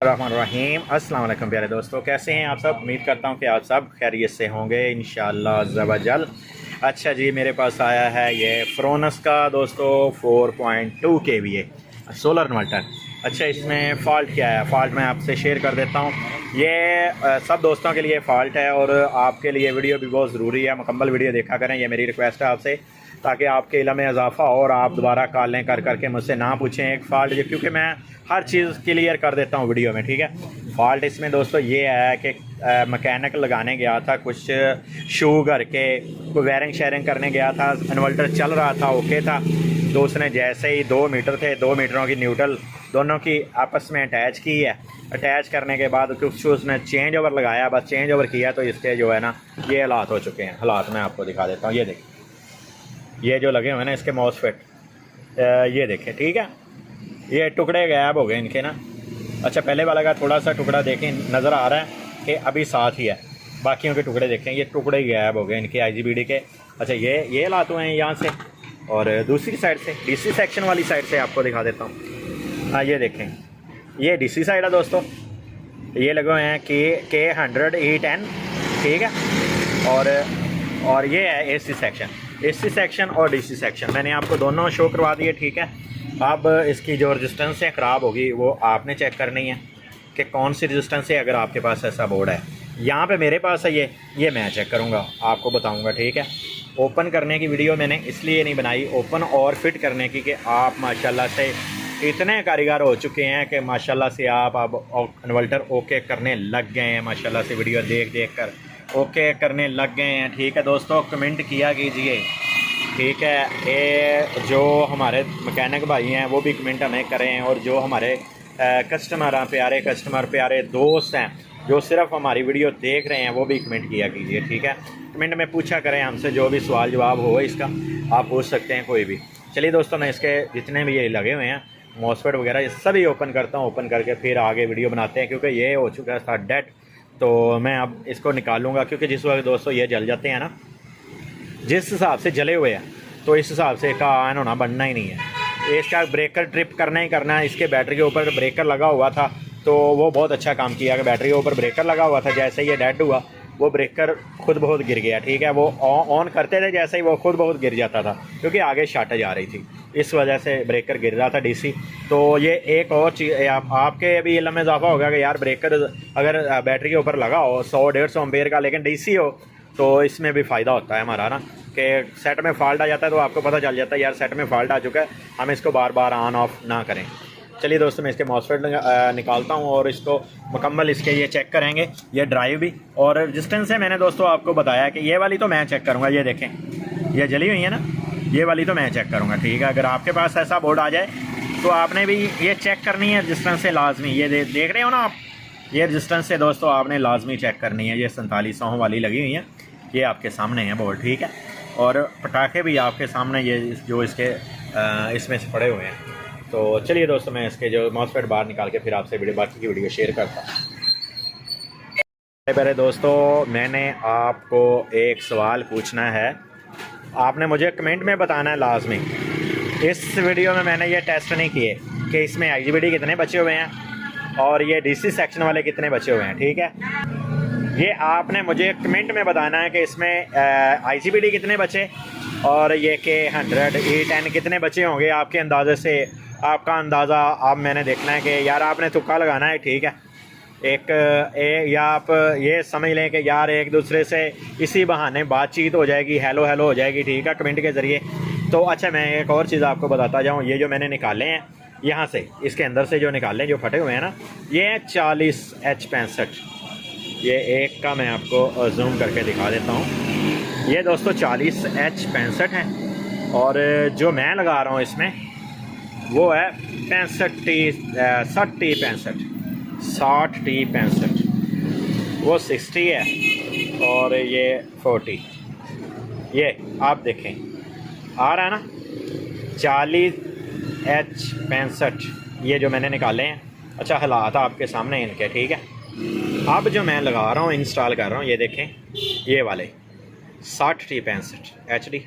रहीम अस्सलाम वालेकुम प्यारे दोस्तों, कैसे हैं आप सब। उम्मीद करता हूं कि आप सब खैरियत से होंगे इंशाअल्लाह अज़्ज़ा वजल। अच्छा जी, मेरे पास आया है ये फ्रोनस का दोस्तों 4.2 kVA सोलर इन्वर्टर। अच्छा, इसमें फ़ॉल्ट क्या है, फ़ॉल्ट मैं आपसे शेयर कर देता हूँ। ये सब दोस्तों के लिए फ़ॉल्ट है और आपके लिए वीडियो भी बहुत ज़रूरी है। मुकम्मल वीडियो देखा करें, ये मेरी रिक्वेस्ट है आपसे, ताकि आपके इल्म में इजाफ़ा हो और आप दोबारा कॉलें कर करके मुझसे ना पूछें एक फ़ॉल्ट, क्योंकि मैं हर चीज़ क्लियर कर देता हूँ वीडियो में, ठीक है। फ़ॉल्ट इसमें दोस्तों ये है कि मैकेनिक लगाने गया था, कुछ शू करके कोई वायरिंग शेयरिंग करने गया था, इन्वर्टर चल रहा था, ओके था। तो उसने जैसे ही 2 मीटर थे, 2 मीटरों की न्यूट्रल दोनों की आपस में अटैच की है। अटैच करने के बाद कुछ उसने चेंज ओवर लगाया, बस चेंज ओवर किया तो इसके जो है ना ये हालात हो चुके हैं। हालात मैं आपको दिखा देता हूँ, ये देखिए, ये जो लगे हुए हैं ना इसके मॉसफेट, ये देखें, ठीक है। ये टुकड़े गायब हो गए इनके ना। अच्छा, पहले वाला का थोड़ा सा टुकड़ा देखें, नज़र आ रहा है कि अभी साथ ही है, बाकियों के टुकड़े देखें, ये टुकड़े ही गायब हो गए इनके IGBT के। अच्छा, ये लाते हैं यहाँ से, और दूसरी साइड से DC सेक्शन वाली साइड से आपको दिखा देता हूँ। हाँ, ये देखें, ये DC साइड है दोस्तों, ये लगे हुए हैं K100E10, ठीक है। और ये है AC सेक्शन और DC सेक्शन, मैंने आपको दोनों शो करवा दिए, ठीक है। अब इसकी जो रेजिस्टेंस है ख़राब होगी वो आपने चेक करनी है कि कौन सी रेजिस्टेंस है। अगर आपके पास ऐसा बोर्ड है, यहाँ पे मेरे पास है ये मैं चेक करूँगा, आपको बताऊँगा, ठीक है। ओपन करने की वीडियो मैंने इसलिए नहीं बनाई, ओपन और फिट करने की, कि आप माशाल्लाह से इतने कारीगर हो चुके हैं कि माशाल्लाह से आप अब इन्वर्टर ओके करने लग गए हैं, माशाल्लाह से वीडियो देख देख कर ओके करने लग गए हैं, ठीक है दोस्तों। कमेंट किया कीजिए, ठीक है। ये जो हमारे मैकेनिक भाई हैं वो भी कमेंट हमें करें, और जो हमारे कस्टमर प्यारे दोस्त हैं जो सिर्फ हमारी वीडियो देख रहे हैं वो भी कमेंट किया कीजिए, ठीक है। कमेंट में पूछा करें हमसे, जो भी सवाल जवाब हो इसका आप पूछ सकते हैं, कोई भी। चलिए दोस्तों, मैं इसके जितने भी ये लगे हुए हैं मॉसफेट वगैरह ये सभी ओपन करता हूँ, ओपन करके फिर आगे वीडियो बनाते हैं, क्योंकि ये हो चुका था डेड। तो मैं अब इसको निकालूंगा, क्योंकि जिस वक्त दोस्तों ये जल जाते हैं ना, जिस हिसाब से जले हुए हैं, तो इस हिसाब से का ऑन होना बनना ही नहीं है। इसका ब्रेकर ट्रिप करना ही करना है। इसके बैटरी के ऊपर ब्रेकर लगा हुआ था, तो वो बहुत अच्छा काम किया कि बैटरी के ऊपर ब्रेकर लगा हुआ था, जैसे ये डेड हुआ वो ब्रेकर खुद बहुत गिर गया, ठीक है। वो ऑन करते थे, जैसे ही वो खुद बहुत गिर जाता था, क्योंकि आगे शॉर्टेज आ रही थी, इस वजह से ब्रेकर गिर रहा था DC। तो ये एक और चीज़ आपके भी इल्म में इजाफा होगा कि यार ब्रेकर अगर बैटरी के ऊपर लगा हो 100-150 एम्पेयर का, लेकिन DC हो, तो इसमें भी फ़ायदा होता है हमारा ना, कि सेट में फ़ॉल्ट आ जाता है तो आपको पता चल जाता है यार सेट में फ़ॉल्ट आ चुका है, हम इसको बार बार ऑन ऑफ ना करें। चलिए दोस्तों, मैं इसके मॉसफेट निकालता हूँ और इसको मुकम्मल इसके ये चेक करेंगे, ये ड्राइव भी और रेजिस्टेंस है। मैंने दोस्तों आपको बताया कि ये वाली तो मैं चेक करूँगा, ये देखें, ये जली हुई है ना, ये वाली तो मैं चेक करूँगा, ठीक है। अगर आपके पास ऐसा बोर्ड आ जाए तो आपने भी ये चेक करनी है रेजिस्टेंस से लाजमी। ये देख रहे हो ना आप, ये रेजिस्टेंस से दोस्तों आपने लाजमी चेक करनी है। ये 4700 वाली लगी हुई है, ये आपके सामने है बोर्ड, ठीक है। और पटाखे भी आपके सामने, ये जो इसके इसमें से पड़े हुए हैं। तो चलिए दोस्तों, मैं इसके जो मॉसफेट बाहर निकाल के फिर आपसे बाकी की वीडियो शेयर करता हूँ। मेरे दोस्तों, मैंने आपको एक सवाल पूछना है, आपने मुझे कमेंट में बताना है लाजमी। इस वीडियो में मैंने ये टेस्ट नहीं किए कि इसमें IGBT कितने बचे हुए हैं और ये DC सेक्शन वाले कितने बचे हुए हैं, ठीक है। ये आपने मुझे कमेंट में बताना है कि इसमें IGBT कितने बचे और ये K100E10 कितने बचे होंगे आपके अंदाजे से। आपका अंदाज़ा अब मैंने देखना है कि यार आपने तुक्का लगाना है, ठीक है। या आप ये समझ लें कि यार एक दूसरे से इसी बहाने बातचीत हो जाएगी, हेलो हेलो हो जाएगी, ठीक है, कमेंट के ज़रिए। तो अच्छा, मैं एक और चीज़ आपको बताता जाऊँ, ये जो मैंने निकाले हैं यहाँ से, इसके अंदर से जो निकाले जो फटे हुए हैं ना, ये हैं 40H65। ये एक का मैं आपको जूम करके दिखा देता हूँ। ये दोस्तों 40H65 है, और जो मैं लगा रहा हूँ इसमें वो है 60T65, वो 60 है और ये 40। ये आप देखें आ रहा है ना, 40H65 ये जो मैंने निकाले हैं। अच्छा, हालात आपके सामने इनके, ठीक है। अब जो मैं लगा रहा हूँ, इंस्टॉल कर रहा हूँ, ये देखें, ये वाले 60T65 HD,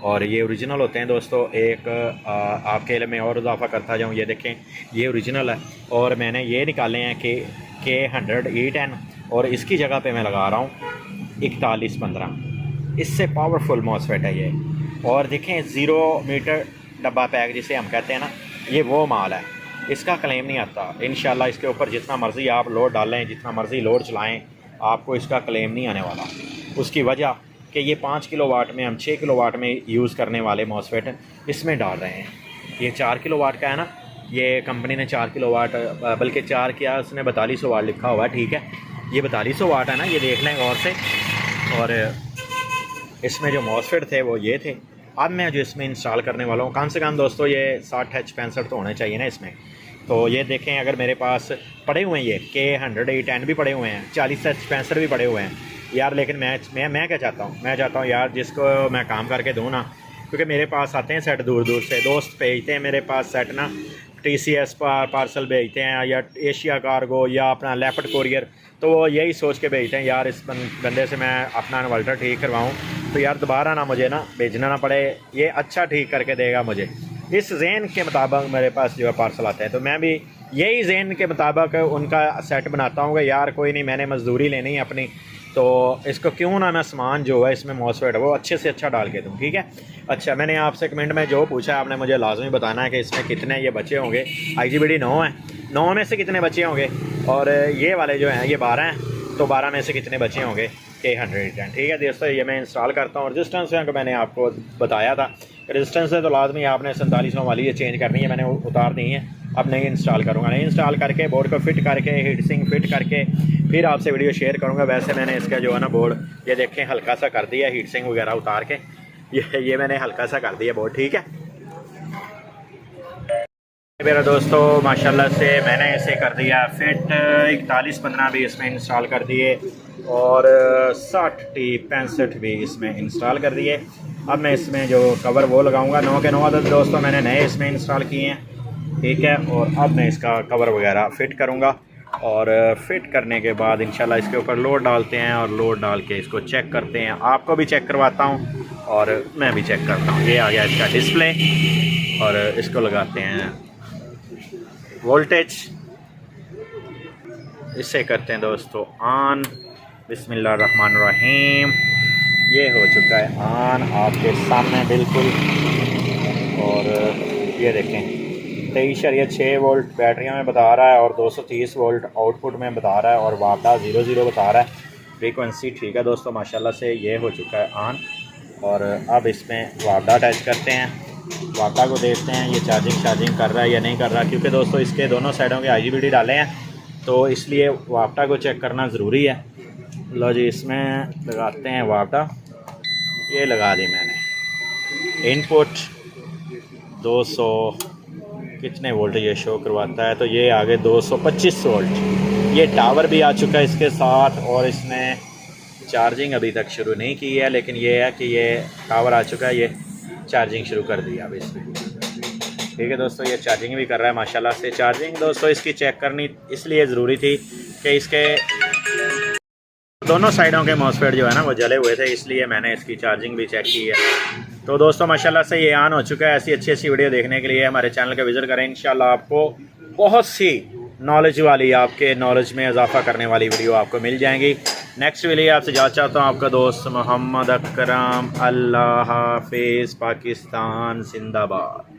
और ये ओरिजिनल होते हैं दोस्तों। एक आपके इल्म में और इजाफा करता जाऊँ, ये देखें ये ओरिजिनल है और मैंने ये निकाले हैं कि K100E10 और इसकी जगह पे मैं लगा रहा हूँ 4115। इससे पावरफुल मॉसफेट है ये। और देखें 0 मीटर डब्बा पैक जिसे हम कहते हैं ना, ये वो माल है, इसका क्लेम नहीं आता। इंशाल्लाह इसके ऊपर जितना मर्ज़ी आप लोड डालें, जितना मर्ज़ी लोड चलाएं, आपको इसका क्लेम नहीं आने वाला। उसकी वजह कि ये 5 किलोवाट में हम 6 किलोवाट में यूज़ करने वाले मॉसफेट इसमें डाल रहे हैं। ये 4 किलोवाट का है ना, ये कंपनी ने 4 किलोवाट, बल्कि 4 क्या उसने 4200 वाट लिखा हुआ है, ठीक है। ये 4200 वाट है ना, ये देख लें गौर से। और इसमें जो मॉसफेट थे वो ये थे। अब मैं जो इसमें इंस्टॉल करने वाला हूँ, कम से कम दोस्तों ये 60H65 तो होने चाहिए ना इसमें। तो ये देखें, अगर मेरे पास पड़े हुए हैं ये K100E10 भी पड़े हुए हैं, 40H65 भी पड़े हुए हैं यार। लेकिन मैं क्या चाहता हूँ, मैं चाहता हूँ यार जिसको मैं काम करके दूँ ना, क्योंकि मेरे पास आते हैं सेट दूर दूर से, दोस्त भेजते हैं मेरे पास सेट ना, TCS पार्सल भेजते हैं या एशिया कार्गो या अपना लेपर्ड कोरियर। तो वो यही सोच के भेजते हैं यार इस बंदे से मैं अपना इन्वर्टर ठीक करवाऊँ तो यार दोबारा ना मुझे ना भेजना ना पड़े, ये अच्छा ठीक करके देगा मुझे। इस जहन के मुताबिक मेरे पास जो है पार्सल आते हैं, तो मैं भी यही जहन के मुताबिक उनका सेट बनाता हूँ कि यार कोई नहीं, मैंने मजदूरी लेनी है अपनी, तो इसको क्यों ना मैं सामान जो है इसमें मॉसफेट है वो अच्छे से अच्छा डाल के दूँ, ठीक है। अच्छा, मैंने आपसे कमेंट में जो पूछा आपने मुझे लाजमी बताना है कि इसमें कितने ये बचे होंगे। IGBT 9 है, 9 में से कितने बचे होंगे, और ये वाले जो हैं ये 12 हैं, तो 12 में से कितने बचे होंगे K100E10, ठीक है दोस्तों। ये मैं इंस्टॉल करता हूँ। रेजिस्टेंस का मैंने आपको बताया था, रेजिस्टेंस है तो लाजमी आपने 4700 वाली ये चेंज करनी है, मैंने उतार दी है। अब नहीं इंस्टॉल करूँगा, नहीं इंस्टॉल करके बोर्ड को फिट करके हीट सिंक फिट करके फिर आपसे वीडियो शेयर करूँगा। वैसे मैंने इसका जो है ना बोर्ड ये देखें हल्का सा कर दिया, हीट सिंक वगैरह उतार के ये मैंने हल्का सा कर दिया बोर्ड, ठीक है मेरा दोस्तों। माशाल्लाह से मैंने इसे कर दिया फिट, 4115 भी इसमें इंस्टॉल कर दिए और 60T65 भी इसमें इंस्टॉल कर दिए। अब मैं इसमें जो कवर वो लगाऊंगा, 9 के 9 दोस्तों मैंने नए इसमें इंस्टॉल किए हैं, ठीक है। और अब मैं इसका कवर वगैरह फ़िट करूंगा और फ़िट करने के बाद इंशाल्लाह इसके ऊपर लोड डालते हैं और लोड डाल के इसको चेक करते हैं। आपको भी चेक करवाता हूँ और मैं भी चेक करता हूँ। ये आ गया इसका डिस्प्ले और इसको लगाते हैं वोल्टेज, इससे करते हैं दोस्तों ऑन। बिस्मिल्लाहिर्रहमानिर्रहीम, ये हो चुका है ऑन आपके सामने बिल्कुल। और ये देखें 23.6 वोल्ट बैटरियों में बता रहा है और 230 वोल्ट आउटपुट में बता रहा है और वापडा 00 बता रहा है फ्रीक्वेंसी, ठीक है दोस्तों। माशाल्लाह से ये हो चुका है ऑन। और अब इसमें वापडा अटैच करते हैं, वापडा को देखते हैं ये चार्जिंग कर रहा है या नहीं कर रहा, क्योंकि दोस्तों इसके दोनों साइडों के IGBT डाले हैं तो इसलिए वापडा को चेक करना ज़रूरी है। लो जी, इसमें लगाते हैं वापडा, ये लगा दी मैंने। इनपुट 200 कितने वोल्ट ये शो करवाता है, तो ये आगे 225 वोल्ट। ये टावर भी आ चुका है इसके साथ और इसने चार्जिंग अभी तक शुरू नहीं की है, लेकिन ये है कि ये टावर आ चुका है, ये चार्जिंग शुरू कर दी अब इसमें, ठीक है दोस्तों। ये चार्जिंग भी कर रहा है माशाल्लाह से। चार्जिंग दोस्तों इसकी चेक करनी इसलिए ज़रूरी थी कि इसके दोनों साइडों के मॉसफेट जो है ना वो जले हुए थे, इसलिए मैंने इसकी चार्जिंग भी चेक की है। तो दोस्तों माशाल्लाह से ये ऑन हो चुका है। ऐसी अच्छी वीडियो देखने के लिए हमारे चैनल का विज़िट करें। इंशाल्लाह आपको बहुत सी नॉलेज वाली, आपके नॉलेज में इजाफा करने वाली वीडियो आपको मिल जाएंगी। नेक्स्ट वीडियो आपसे जा चाहता हूँ आपका दोस्त मोहम्मद अकरम। अल्लाह हाफिज़, पाकिस्तान जिंदाबाद।